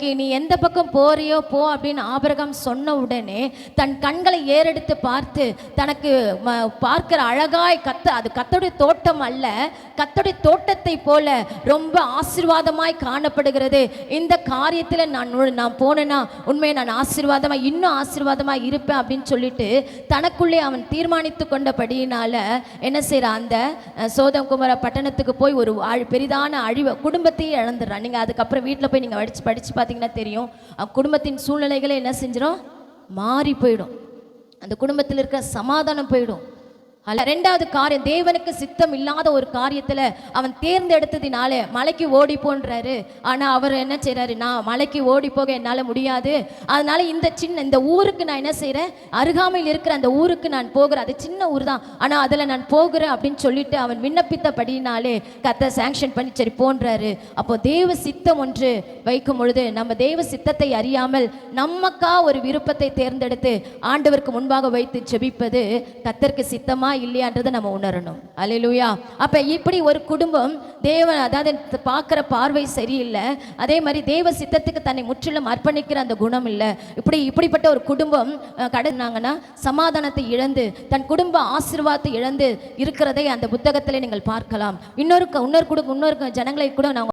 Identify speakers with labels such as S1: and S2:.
S1: உனக்கு நீ எந்த பக்கம் போறியோ போ அப்படின்னு ஆபிரகாம் சொன்ன உடனே தன் கண்களை ஏறெடுத்து பார்த்து தனக்கு பார்க்கிற அழகாய் அது கர்த்தருடைய தோட்டம் அல்ல, கர்த்தருடைய தோட்டத்தை போல ரொம்ப ஆசீர்வாதமாய் காணப்படுகிறது. இந்த காரியத்தில் நான் போனேன்னா உண்மையை நான் ஆசீர்வாதமாக இன்னும் ஆசீர்வாதமாக இருப்பேன் அப்படின்னு சொல்லிட்டு தனக்குள்ளே அவன் தீர்மானித்து கொண்டபடியினால என்ன செய்கிறான், அந்த சோதம் குமார பட்டணத்துக்கு போய் ஒரு பெரிதான அழிவை குடும்பத்தையே இழந்துடுறான். நீங்கள் அதுக்கப்புறம் வீட்டில் போய் நீங்கள் படித்து பார்த்தீங்கன்னா தெரியும், குடும்பத்தின் சூழ்நிலைகளை என்ன செஞ்சிடும், மாறி போயிடும். அந்த குடும்பத்தில் இருக்கிற சமாதானம் போயிடும். அல்ல, ரெண்டாவது காரியம், தேவனுக்கு சித்தம் இல்லாத ஒரு காரியத்தில் அவன் தேர்ந்தெடுத்ததினாலே மலைக்கு ஓடி போன்றாரு. ஆனால் அவர் என்ன செய்கிறாரு, நான் மலைக்கு ஓடி போக என்னால் முடியாது, அதனால இந்த ஊருக்கு நான் என்ன செய்கிறேன், அருகாமையில் இருக்கிற அந்த ஊருக்கு நான் போகிறேன், அது சின்ன ஊர் தான் ஆனால் அதில் நான் போகிறேன் அப்படின்னு சொல்லிட்டு அவன் விண்ணப்பித்தபடினாலே கர்த்தர் சாங்ஷன் பண்ணி சரி போன்றாரு. அப்போ தேவ சித்தம் ஒன்று வைக்கும் பொழுது நம்ம தேவ சித்தத்தை அறியாமல் நமக்கா ஒரு விருப்பத்தை தேர்ந்தெடுத்து ஆண்டவருக்கு முன்பாக வைத்து ஜெபிப்பது கர்த்தருக்கு சித்தமா இல்லையான்றதை நம்ம உணரணும். அல்லேலூயா. அப்ப இப்படி ஒரு குடும்பம் அதாவது பார்க்கிற பார்வை சரியில்லை, அதே மாதிரி தேவ சித்தத்துக்கு தன்னை முற்றிலும் அர்ப்பணிக்கிற அந்த குணம் இல்லை. இப்படிப்பட்ட ஒரு குடும்பம் கடந்தாங்கன்னா சமாதானத்தை இழந்து தன் குடும்ப ஆசீர்வாதத்தை இழந்து இருக்கிறதை அந்த புத்தகத்தில் நீங்கள் பார்க்கலாம். இன்னொரு ஜனங்களை கூட நான்